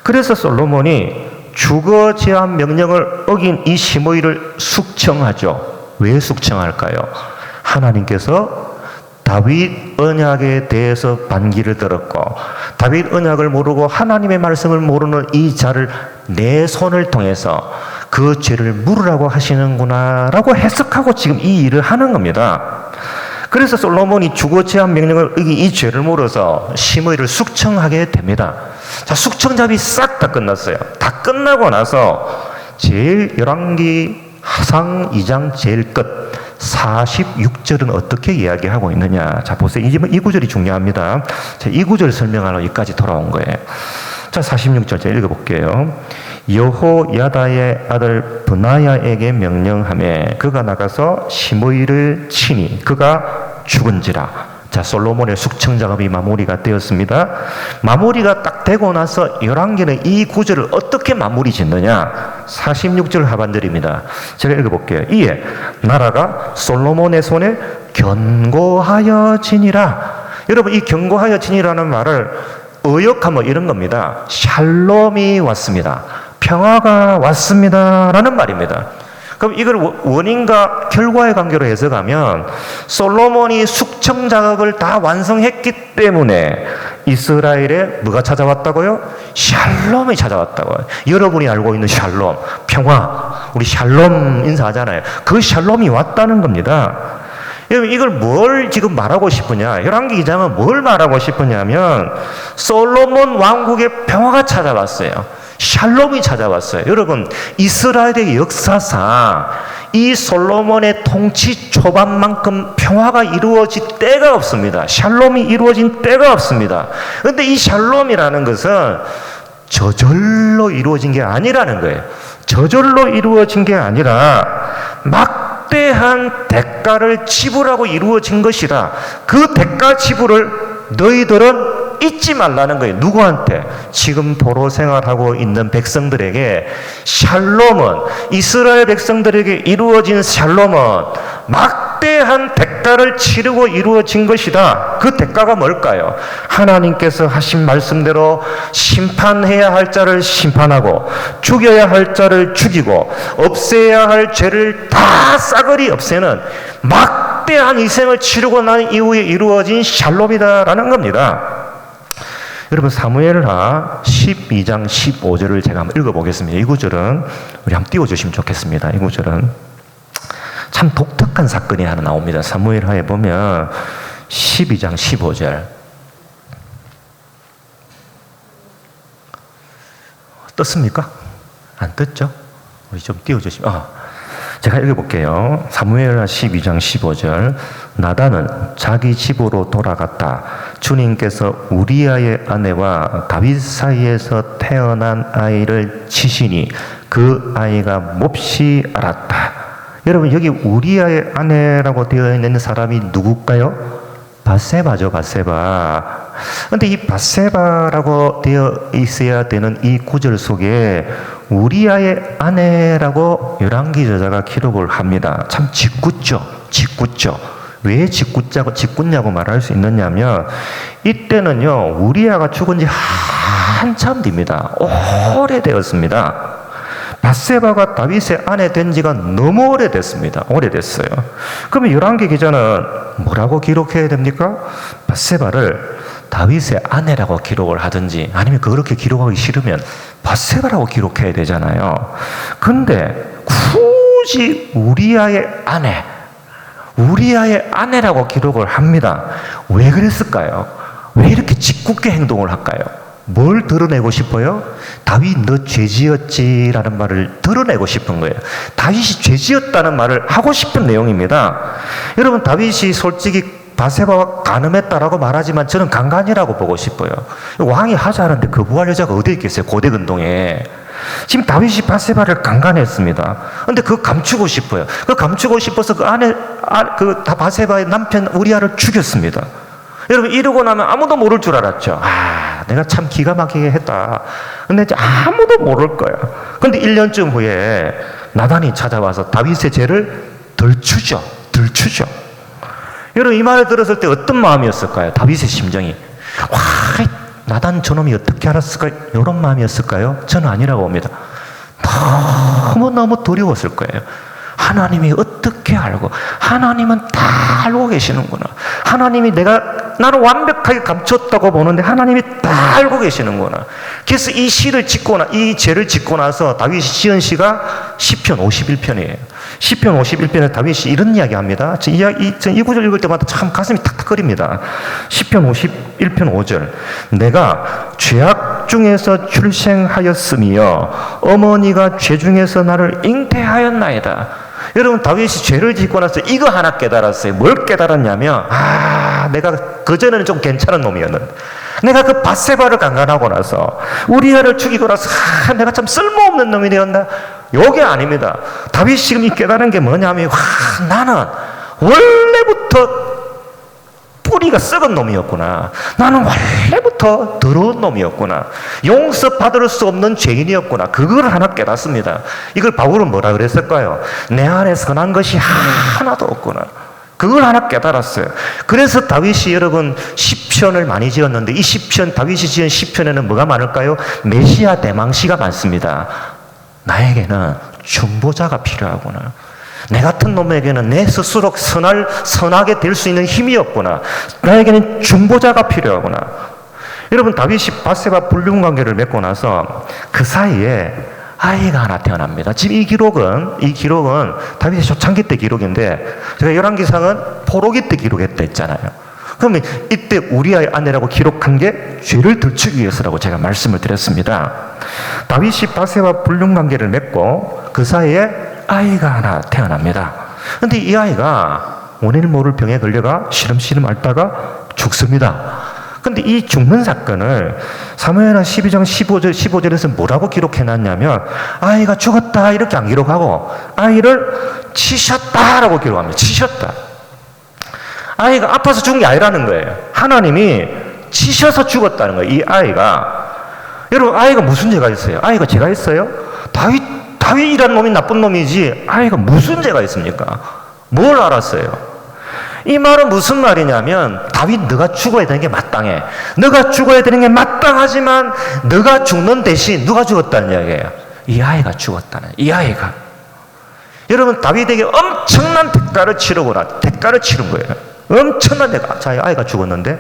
그래서 솔로몬이 주거 제한 명령을 어긴 이 시므이를 숙청하죠. 왜 숙청할까요? 하나님께서 다윗 언약에 대해서 반기를 들었고 다윗 언약을 모르고 하나님의 말씀을 모르는 이 자를 내 손을 통해서 그 죄를 물으라고 하시는구나 라고 해석하고 지금 이 일을 하는 겁니다. 그래서 솔로몬이 주거 제한 명령을 어긴 이 죄를 물어서 시므이를 숙청하게 됩니다. 자, 숙청잡이 싹 다 끝났어요. 다 끝나고 나서 제일 열왕기 하상 2장 제일 끝 46절은 어떻게 이야기하고 있느냐. 자, 보세요. 이 구절이 중요합니다. 자, 이 구절 설명하러 여기까지 돌아온 거예요. 자, 46절 제가 읽어볼게요. 여호야다의 아들 브나야에게 명령하매 그가 나가서 시므이를 치니 그가 죽은지라. 자, 솔로몬의 숙청 작업이 마무리가 되었습니다. 마무리가 딱 되고 나서 열왕기는 이 구절을 어떻게 마무리 짓느냐. 46절 하반절입니다. 제가 읽어볼게요. 이에 나라가 솔로몬의 손에 견고하여 지니라. 여러분, 이 견고하여 지니라는 말을 의역하면 이런 겁니다. 샬롬이 왔습니다. 평화가 왔습니다. 라는 말입니다. 그럼 이걸 원인과 결과의 관계로 해석하면 솔로몬이 숙청 작업을 다 완성했기 때문에 이스라엘에 뭐가 찾아왔다고요? 샬롬이 찾아왔다고요. 여러분이 알고 있는 샬롬, 평화, 우리 샬롬 인사하잖아요. 그 샬롬이 왔다는 겁니다. 여러분, 이걸 뭘 지금 말하고 싶으냐? 열왕기 기자는 뭘 말하고 싶으냐면 솔로몬 왕국의 평화가 찾아왔어요. 샬롬이 찾아왔어요. 여러분, 이스라엘의 역사상 이 솔로몬의 통치 초반만큼 평화가 이루어진 때가 없습니다. 샬롬이 이루어진 때가 없습니다. 그런데 이 샬롬이라는 것은 저절로 이루어진 게 아니라는 거예요. 저절로 이루어진 게 아니라 막대한 대가를 지불하고 이루어진 것이라. 그 대가 지불을 너희들은 잊지 말라는 거예요. 누구한테? 지금 도로 생활하고 있는 백성들에게 샬롬은, 이스라엘 백성들에게 이루어진 샬롬은 막대한 대가를 치르고 이루어진 것이다. 그 대가가 뭘까요? 하나님께서 하신 말씀대로 심판해야 할 자를 심판하고 죽여야 할 자를 죽이고 없애야 할 죄를 다 싸그리 없애는 막대한 희생을 치르고 난 이후에 이루어진 샬롬이다라는 겁니다. 여러분 사무엘하 12장 15절을 제가 한번 읽어보겠습니다. 이 구절은 우리 한번 띄워주시면 좋겠습니다. 이 구절은 참 독특한 사건이 하나 나옵니다. 사무엘하에 보면 12장 15절 떴습니까? 안 떴죠? 우리 좀 띄워주시면 제가 읽어볼게요. 사무엘하 12장 15절 나단은 자기 집으로 돌아갔다. 주님께서 우리아의 아내와 다윗 사이에서 태어난 아이를 치시니 그 아이가 몹시 알았다. 여러분 여기 우리아의 아내라고 되어 있는 사람이 누굴까요? 밧세바죠, 밧세바. 근데 이 밧세바라고 되어 있어야 되는 이 구절 속에 우리아의 아내라고 열왕기 저자가 기록을 합니다. 참 짓궂죠, 짓궂죠. 왜 짓궂냐고 말할 수 있느냐면 이때는요 우리아가 죽은 지 한참 됩니다. 오래되었습니다. 밧세바가 다윗의 아내 된 지가 너무 오래됐습니다. 오래됐어요. 그러면 열왕기 기자는 뭐라고 기록해야 됩니까? 밧세바를 다윗의 아내라고 기록을 하든지 아니면 그렇게 기록하기 싫으면 밧세바라고 기록해야 되잖아요. 근데 굳이 우리아의 아내라고 기록을 합니다. 왜 그랬을까요? 왜 이렇게 짓궂게 행동을 할까요? 뭘 드러내고 싶어요? 다윗 너 죄지었지라는 말을 드러내고 싶은 거예요. 다윗이 죄지었다는 말을 하고 싶은 내용입니다. 여러분 다윗이 솔직히 밧세바와 간음했다라고 말하지만 저는 강간이라고 보고 싶어요. 왕이 하자는데 거부할 여자가 어디 있겠어요? 고대 근동에. 지금 다윗이 밧세바를 강간했습니다. 근데 그거 감추고 싶어요. 그거 감추고 싶어서 밧세바의 남편 우리아를 죽였습니다. 여러분 이러고 나면 아무도 모를 줄 알았죠. 내가 참 기가 막히게 했다. 근데 이제 아무도 모를 거야. 근데 1년쯤 후에 나단이 찾아와서 다윗의 죄를 덜추죠. 여러분 이 말을 들었을 때 어떤 마음이었을까요? 다윗의 심정이. 나단 저놈이 어떻게 알았을까요? 이런 마음이었을까요? 저는 아니라고 봅니다. 너무너무 두려웠을 거예요. 하나님이 어떻게 알고, 하나님은 다 알고 계시는구나. 하나님이 나를 완벽하게 감췄다고 보는데 하나님이 다 알고 계시는구나. 그래서 이 죄를 짓고 나서 다윗이 지은 시가 시편 51편이에요. 시편 51편에 다윗이 이런 이야기 합니다. 이 구절 읽을 때마다 참 가슴이 탁탁거립니다. 시편 51편 5절. 내가 죄악 중에서 출생하였으며 어머니가 죄 중에서 나를 잉태하였나이다. 여러분 다윗이 죄를 짓고 나서 이거 하나 깨달았어요. 뭘 깨달았냐면 내가 그전에는 좀 괜찮은 놈이었는데 내가 그 밧세바를 강간하고 나서 우리아를 죽이고 나서 내가 참 쓸모없는 놈이 되었나? 요게 아닙니다. 다윗이 지금 이 깨달은 게 뭐냐면 나는 원래부터 뿌리가 썩은 놈이었구나. 나는 원래부터 더러운 놈이었구나. 용서받을 수 없는 죄인이었구나. 그걸 하나 깨닫습니다. 이걸 바울은 뭐라 그랬을까요? 내 안에 선한 것이 하나도 없구나. 그걸 하나 깨달았어요. 그래서 다윗이 여러분 시편을 많이 지었는데 이 시편, 다윗이 지은 시편에는 뭐가 많을까요? 메시아 대망시가 많습니다. 나에게는 중보자가 필요하구나. 내 같은 놈에게는 내 스스로 선하게 될 수 있는 힘이 없구나. 나에게는 중보자가 필요하구나. 여러분 다윗이 밧세바 불륜 관계를 맺고 나서 그 사이에 아이가 하나 태어납니다. 지금 이 기록은 다윗의 초창기 때 기록인데 제가 열왕기상은 포로기 때 기록했다 했잖아요. 그러면 이때 우리아의 아내라고 기록한 게 죄를 덜추기 위해서라고 제가 말씀을 드렸습니다. 다윗이 밧세바 불륜 관계를 맺고 그 사이에 아이가 하나 태어납니다. 근데 이 아이가 원인을 모를 병에 걸려가 시름시름 앓다가 죽습니다. 근데 이 죽는 사건을 사무엘하 12장 15절에서 뭐라고 기록해놨냐면 아이가 죽었다 이렇게 안 기록하고 아이를 치셨다라고 기록합니다. 치셨다. 아이가 아파서 죽은 게 아니라는 거예요. 하나님이 치셔서 죽었다는 거예요. 이 아이가. 여러분 아이가 무슨 죄가 있어요? 아이가 죄가 있어요? 다윗이라는 놈이 나쁜 놈이지 아이가 무슨 죄가 있습니까? 뭘 알았어요? 이 말은 무슨 말이냐면 다윗 너가 죽어야 되는 게 마땅해. 너가 죽어야 되는 게 마땅하지만 너가 죽는 대신 누가 죽었다는 이야기예요. 이 아이가 죽었다는. 이 아이가. 여러분 다윗에게 엄청난 대가를 치른 거예요. 엄청난 대가. 자, 이 아이가 죽었는데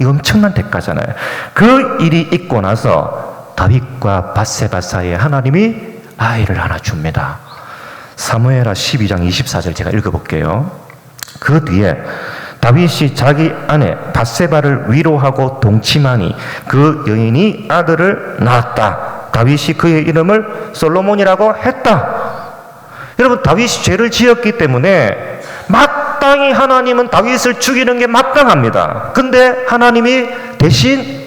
이 엄청난 대가잖아요. 그 일이 있고 나서 다윗과 밧세바 사이에 하나님이 아이를 하나 줍니다. 사무엘하 12장 24절 제가 읽어볼게요. 그 뒤에 다윗이 자기 아내 밧세바를 위로하고 동침하니 그 여인이 아들을 낳았다. 다윗이 그의 이름을 솔로몬이라고 했다. 여러분, 다윗이 죄를 지었기 때문에 마땅히 하나님은 다윗을 죽이는 게 마땅합니다. 근데 하나님이 대신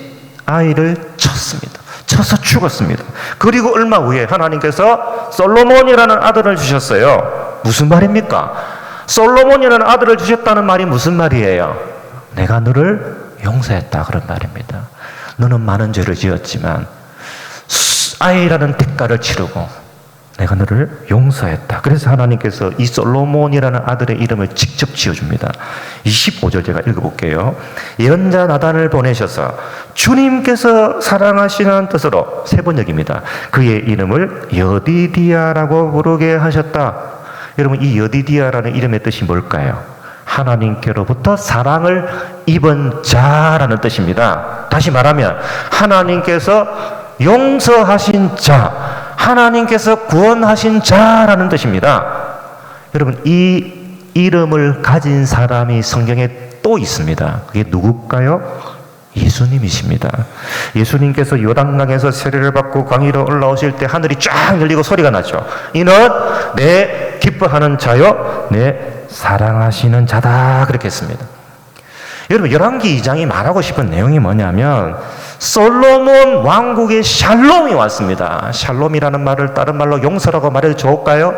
아이를 쳤습니다. 쳐서 죽었습니다. 그리고 얼마 후에 하나님께서 솔로몬이라는 아들을 주셨어요. 무슨 말입니까? 솔로몬이라는 아들을 주셨다는 말이 무슨 말이에요? 내가 너를 용서했다, 그런 말입니다. 너는 많은 죄를 지었지만 아이라는 대가를 치르고 내가 너를 용서했다. 그래서 하나님께서 이 솔로몬이라는 아들의 이름을 직접 지어줍니다. 25절 제가 읽어볼게요. 예언자 나단을 보내셔서 주님께서 사랑하시는 뜻으로 세 번역입니다. 그의 이름을 여디디아라고 부르게 하셨다. 여러분, 이 여디디아라는 이름의 뜻이 뭘까요? 하나님께로부터 사랑을 입은 자라는 뜻입니다. 다시 말하면 하나님께서 용서하신 자, 하나님께서 구원하신 자라는 뜻입니다. 여러분, 이 이름을 가진 사람이 성경에 또 있습니다. 그게 누굴까요? 예수님이십니다. 예수님께서 요단강에서 세례를 받고 광야로 올라오실 때 하늘이 쫙 열리고 소리가 나죠. 이는 내 기뻐하는 자요 내 사랑하시는 자다, 그렇게 했습니다. 여러분, 열왕기 2장이 말하고 싶은 내용이 뭐냐면 솔로몬 왕국의 샬롬이 왔습니다. 샬롬이라는 말을 다른 말로 용서라고 말해도 좋을까요?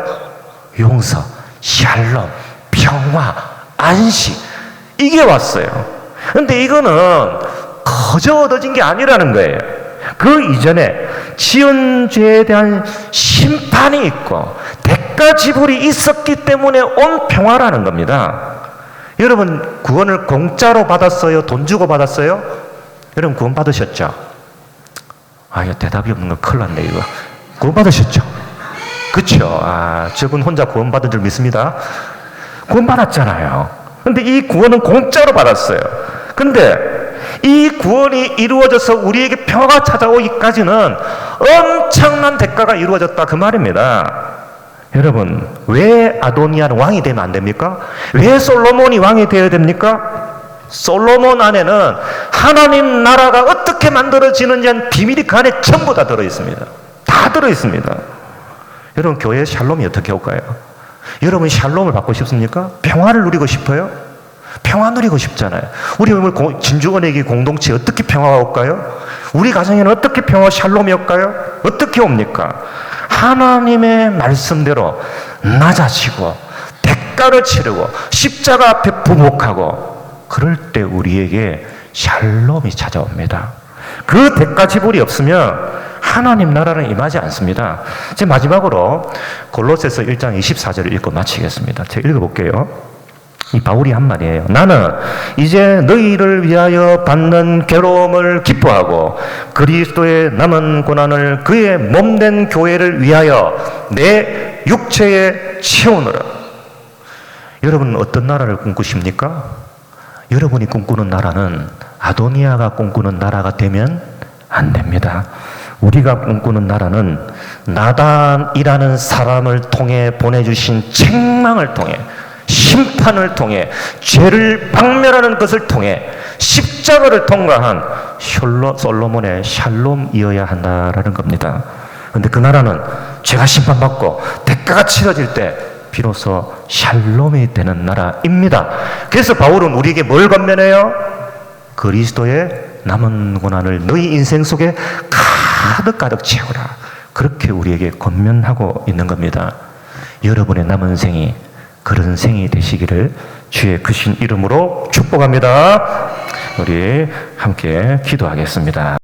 용서, 샬롬, 평화, 안식, 이게 왔어요. 근데 이거는 거저 얻어진 게 아니라는 거예요. 그 이전에 지은 죄에 대한 심판이 있고 대가 지불이 있었기 때문에 온 평화라는 겁니다. 여러분, 구원을 공짜로 받았어요? 돈 주고 받았어요? 여러분, 구원 받으셨죠? 이거 대답이 없는 거 큰일 났네, 이거. 구원 받으셨죠? 그쵸? 저분 혼자 구원 받은 줄 믿습니다. 구원 받았잖아요. 근데 이 구원은 공짜로 받았어요. 근데 이 구원이 이루어져서 우리에게 평화가 찾아오기까지는 엄청난 대가가 이루어졌다, 그 말입니다. 여러분, 왜 아도니아는 왕이 되면 안 됩니까? 왜 솔로몬이 왕이 되어야 됩니까? 솔로몬 안에는 하나님 나라가 어떻게 만들어지는지 한 비밀이 그 안에 전부 다 들어있습니다. 다 들어있습니다. 여러분, 교회에 샬롬이 어떻게 올까요? 여러분, 샬롬을 받고 싶습니까? 평화를 누리고 싶어요? 평화 누리고 싶잖아요. 우리 오늘 진주은혜기 공동체 어떻게 평화가 올까요? 우리 가정에는 어떻게 평화 샬롬이 올까요? 어떻게 옵니까? 하나님의 말씀대로 낮아지고 대가를 치르고 십자가 앞에 부목하고 그럴 때 우리에게 샬롬이 찾아옵니다. 그 대가 지불이 없으면 하나님 나라는 임하지 않습니다. 이제 마지막으로 골로새서 1장 24절을 읽고 마치겠습니다. 제가 읽어볼게요. 이 바울이 한 말이에요. 나는 이제 너희를 위하여 받는 괴로움을 기뻐하고 그리스도의 남은 고난을 그의 몸된 교회를 위하여 내 육체에 채우느라. 여러분, 어떤 나라를 꿈꾸십니까? 여러분이 꿈꾸는 나라는 아도니아가 꿈꾸는 나라가 되면 안 됩니다. 우리가 꿈꾸는 나라는 나단이라는 사람을 통해 보내주신 책망을 통해, 심판을 통해, 죄를 박멸하는 것을 통해 십자가를 통과한 솔로몬의 샬롬이어야 한다라는 겁니다. 그런데 그 나라는 죄가 심판받고 대가가 치러질 때 비로소 샬롬이 되는 나라입니다. 그래서 바울은 우리에게 뭘 권면해요? 그리스도의 남은 고난을 너희 인생 속에 가득 채우라. 그렇게 우리에게 권면하고 있는 겁니다. 여러분의 남은 생이 그런 생이 되시기를 주의 크신 이름으로 축복합니다. 우리 함께 기도하겠습니다.